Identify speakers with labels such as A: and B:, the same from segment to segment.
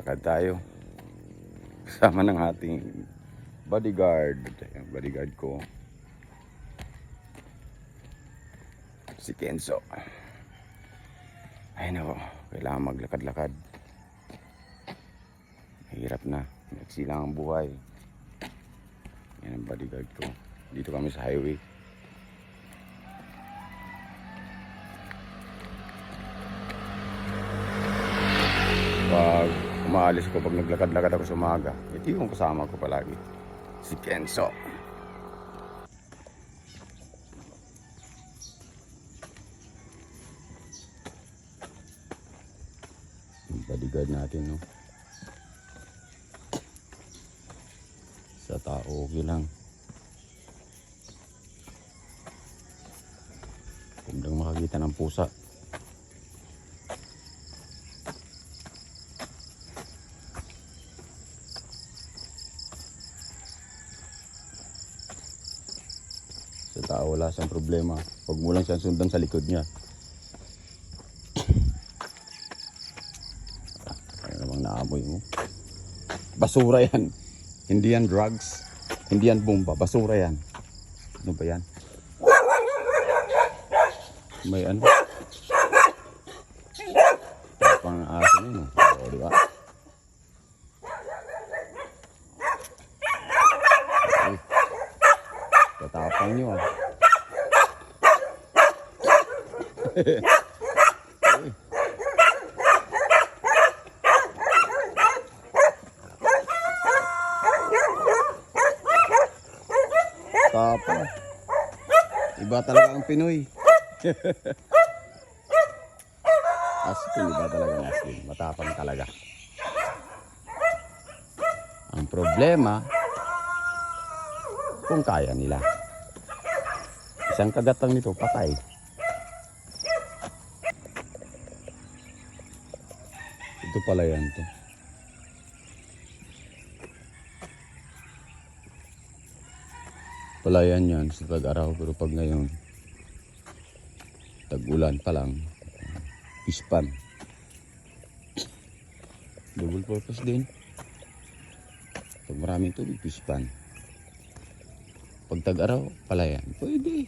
A: Lakad tayo. Kasama ng ating bodyguard. Yung bodyguard ko. Si Kenzo. Ay nako, kailangan maglakad-lakad. Mahirap na. Nagsilang ang buhay. Yan ang bodyguard ko. Dito kami sa highway. Pag umaalis ko, pag naglakad-lakad ako sa umaga, ito yung kasama ko palagi. Si Kenzo. Yung bodyguard natin, no? Sa tao, okay lang. Huwag lang makakita ng pusa. Sa tao, wala siyang problema. Huwag mo lang siyang sundan sa likod niya. Ano namang naamoy mo? Basura yan. Hindi yan drugs. Hindi yan bomba. Basura yan. Ano ba yan? May ano? Pang aso na yun. O, diba? Tatapang nyo. Tapang. Iba talaga ang Pinoy. Askin, iba talaga ang askin. Matapang talaga. Ang problema, kung kaya nila. Isang kagat lang nito, patay. Ito pala yan to. Palayan yan sa tag-araw, pero pag ngayon tag-ulan pa lang, pispan. Double purpose din. Pag maraming tubig, pispan. Pag tag-araw, palayan. Pwede.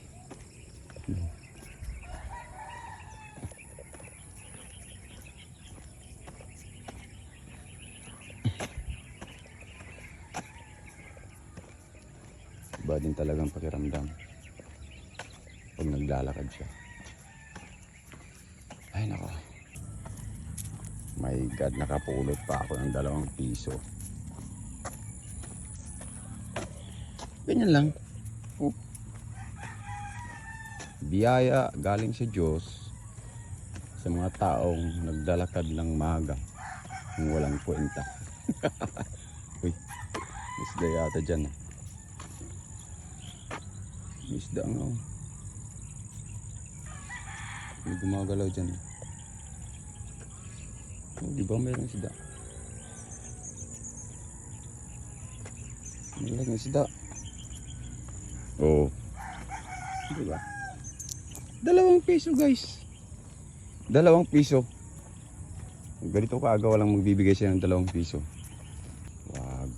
A: Iba din talagang pakiramdam pag naglalakad siya. Ay nako. My God, nakapulot pa ako ng 2 piso. Ganyan lang. Biyaya galing sa Diyos sa mga taong naglalakad ng maga ng walang kwenta. Uy, isda yata dyan. Isda nga. May gumagalaw dyan. Oh, di ba mayroong isda? Mayroong isda. Oh. Di ba? 2 piso guys. 2 piso. Ganito kaaga walang magbibigay siya ng 2 piso. Wag.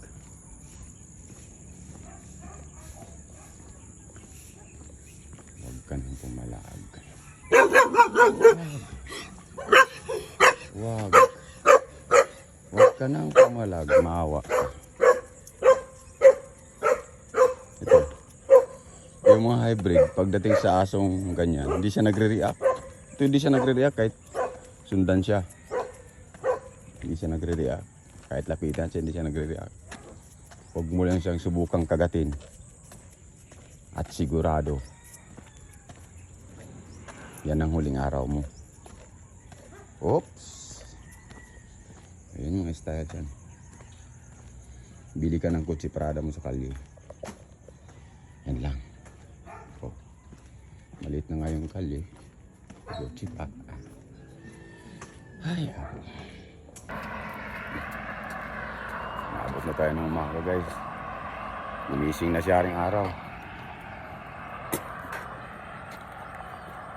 A: Wag ka nang pumalag. Wag. Wag ka nang pumalag. Maawa ka. Ito. Yung mga hybrid, pagdating sa asong ganyan, hindi siya nagre-react. Ito hindi siya nagre-react kahit sundan siya. Hindi siya nagre-react. Kahit lapitan siya, hindi siya nagre-react. Huwag mo lang siyang subukang kagatin. At sigurado, yan ang huling araw mo. Oops! Ayun yung style dyan. Bili ka ng Kutsi Prada mo sa kalye. Yan lang. Oh. Maliit na nga yung kalye. Kutsi pa. Ay, nabot na tayo ng umaga guys. Gumising na siya ring araw.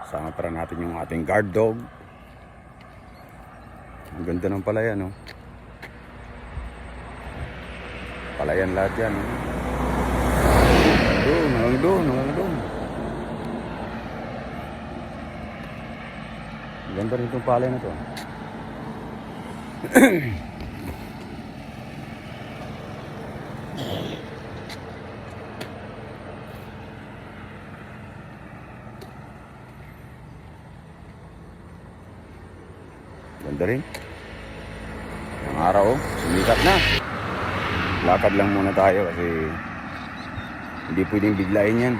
A: Sama para natin yung ating guard dog. Ang ganda ng palaya, no? Palayan lahat yan. Doon, hanggang doon, hanggang doon. Ganda rin itong palay na to. Ganda rin. Ang araw, sumikat na. Lakad lang muna tayo kasi hindi pwedeng biglayin yan.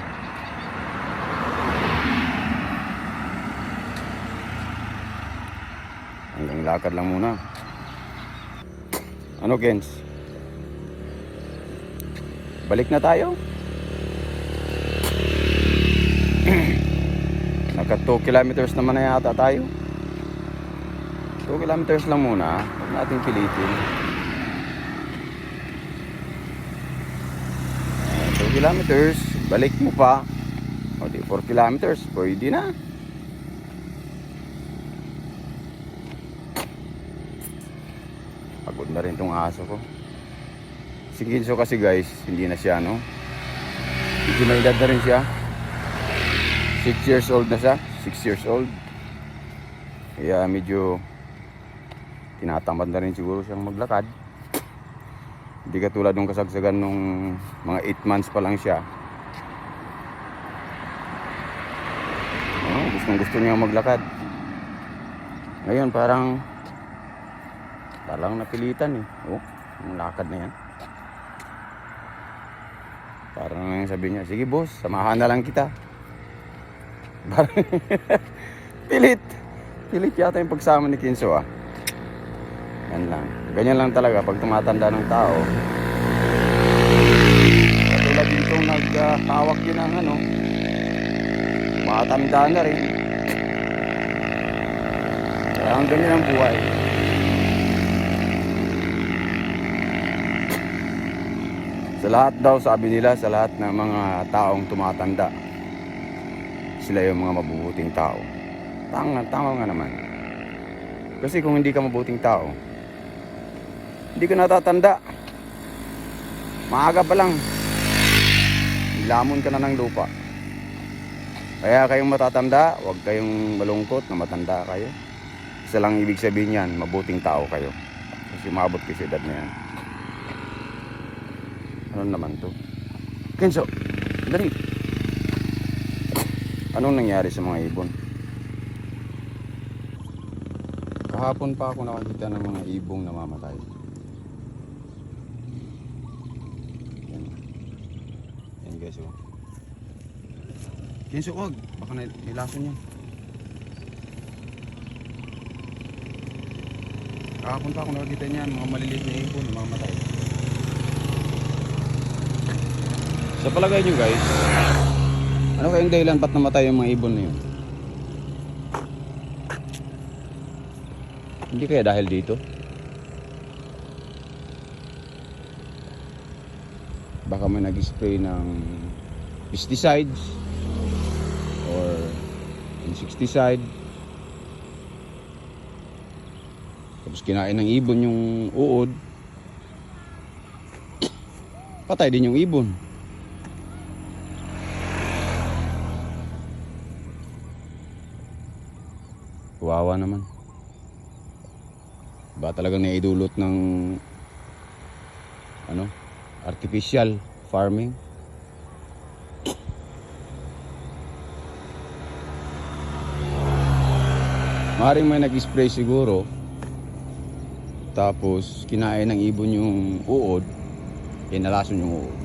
A: Hanggang lakad lang muna. Ano, Kens? Balik na tayo? Naka 2 kilometers naman na yata tayo. 2 kilometers lang muna. Huwag natin pilitin. 2 kilometers. Balik mo pa. O di 4 kilometers. Pwede na. Pagod na rin tong aso ko. Si Kinso kasi guys, hindi na siya no. Medyo may edad na rin siya. 6 years old na siya. 6 years old. Kaya medyo tinatamad na rin siguro siyang maglakad. Hindi katulad nung kasagsagan nung mga 8 months pa lang siya. Gustong gusto niya maglakad. Ngayon parang napilitan eh. Oh, yung lakad na yan. Parang sabi niya, sige boss, samahan na lang kita. Parang pilit yata yung pagsama ni Kinso ah. Yan lang. Ganyan lang talaga pag tumatanda ng tao. Katulad dito naghawak yun ng ano, matanda na rin. Kaya ang ganyan ang buhay. Sa lahat daw, sabi nila, sa lahat ng mga taong tumatanda, sila yung mga mabubuting tao. Tama nga naman. Kasi kung hindi ka mabuting tao, hindi ka natatanda. Maaga pa lang, lamon ka na ng lupa. Kaya kayong matatanda, huwag kayong malungkot na matanda kayo. Isa lang ibig sabihin yan, mabuting tao kayo. Kasi maabot kayo sa edad na yan. Ano naman to? Kinso, dali. Anong nangyari sa mga ibon? Kahapon pa ako nakakita ng mga ibong namamatay. Yan guys oh. Kinso, wag. Baka nilason yan. Kahapon pa ako nakakita niyan, mga maliliit na ibon namamatay. Sa palagay nyo guys, ano kayang dahilan ba't namatay yung mga ibon na yun? Hindi kaya dahil dito? Baka may nag-spray ng pesticides or insecticide, tapos kinain ng ibon yung uod, patay din yung ibon. Kawawa naman. Ba talagang naidulot ng artificial farming. Maring may nag-spray siguro, tapos kinain ng ibon yung uod, nalason yung uod.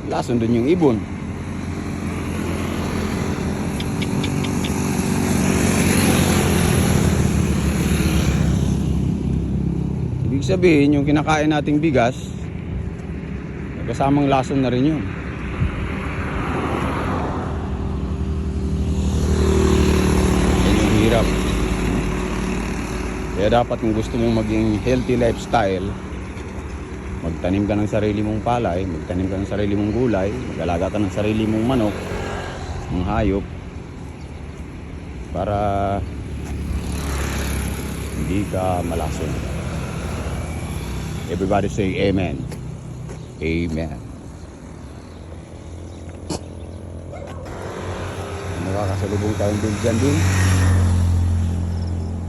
A: Lason dun yung ibon. Ibig sabihin, yung kinakain nating bigas, kasamang lason na rin yun. Yan yung hirap. Kaya dapat kung gusto mong maging healthy lifestyle, magtanim ka ng sarili mong palay, magtanim ka ng sarili mong gulay, mag-alaga ka ng sarili mong manok, ng hayop, para hindi ka malason. Everybody say amen. Amen. Nakakasalubong tayong Belgian din.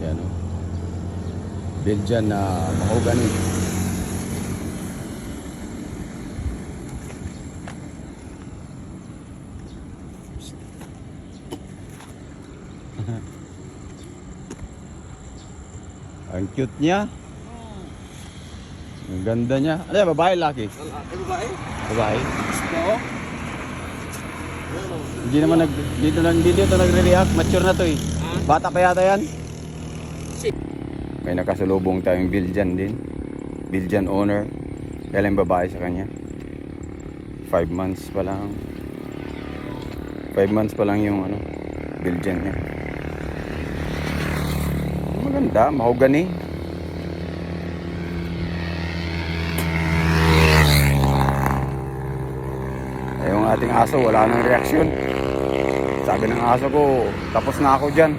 A: Yan o. Belgian na mahogany. Ang cute niya. Ang ganda niya. Ano yan, babae, laki?
B: Babae?
A: Babae.
B: Oo.
A: Hindi naman dito nagre-react. Mature na to eh. Bata pa yata yan. May nakasalubong tayong Belgian din. Belgian owner. Kailan babae sa kanya. 5 months pa lang. 5 months pa lang yung Belgian niya. Maganda, mahogany. Yung ating aso, wala nang reaksyon. Sabi ng aso ko, tapos na ako dyan.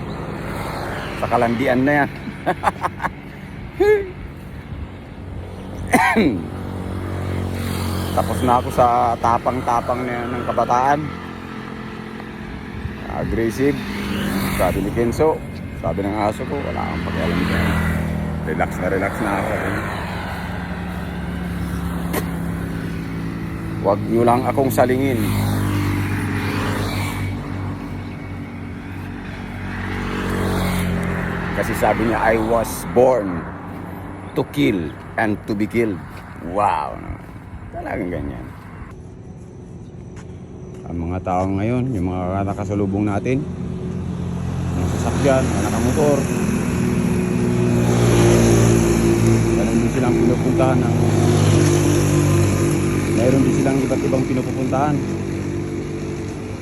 A: Sa kalandian na yan. Tapos na ako sa tapang-tapang ng kabataan. Aggressive. Sabi ni Kenzo, sabi ng aso ko, wala akong pakialam dyan. Relax na ako. Huwag nyo lang akong salingin. Kasi sabi niya, I was born to kill and to be killed. Wow. Talagang ganyan. Ang mga tao ngayon, yung mga nakasalubong natin, mga sasakyan, mga nakamotor, ganun din silang pinupuntahan. Mayroon din silang iba't ibang pinupuntahan.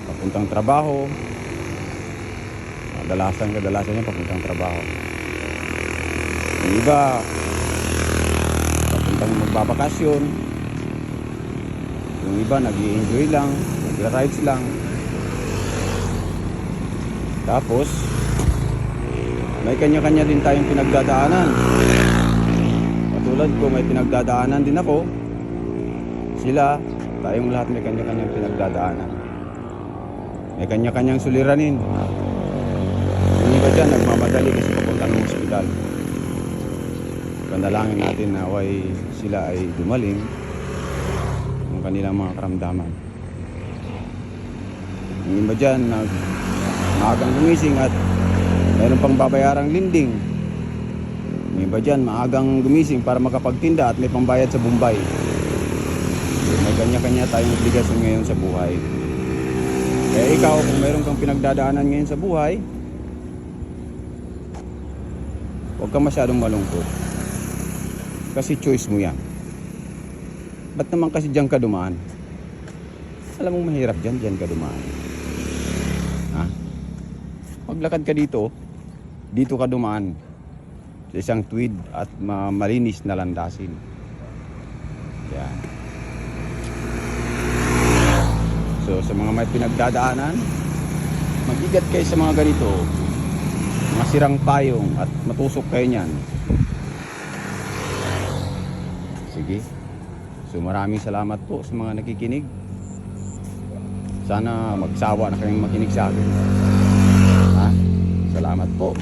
A: Papuntang trabaho. Kadalasan niya papuntang trabaho. Yung iba, papuntang magbabakasyon. Yung iba, nag-i-enjoy lang, nag-rides lang. Tapos, may kanya-kanya din tayong pinagdadaanan. Katulad ko, may pinagdadaanan din ako. Sila, tayong lahat may kanya-kanyang pinagdadaanan. May kanya-kanyang suliranin. Yung iba dyan, nagmamadali kasi papunta ng ospital. Panalangin natin na sila ay dumaling ng kanilang mga karamdaman. Yung iba dyan, maagang gumising at mayroon pang babayarang linding. Yung iba dyan, maagang gumising para makapagtinda at may pambayad sa Bombay. May kanya-kanya tayong obligasyon ngayon sa buhay. Kaya ikaw, kung mayroon kang pinagdadaanan ngayon sa buhay, huwag ka masyadong malungkot. Kasi choice mo yan. Ba't naman kasi dyan ka dumaan? Alam mong mahirap dyan ka dumaan. Ha? Maglakad ka dito ka dumaan. Sa isang tweed at malinis na landasin. Yan. So sa mga may pinagdadaanan, mag-ingat kayo sa mga ganito, mga sirang payong at matusok kayo niyan. Sige. So maraming salamat po sa mga nakikinig. Sana magsawa na kayong makinig sa akin. Ha? Salamat po.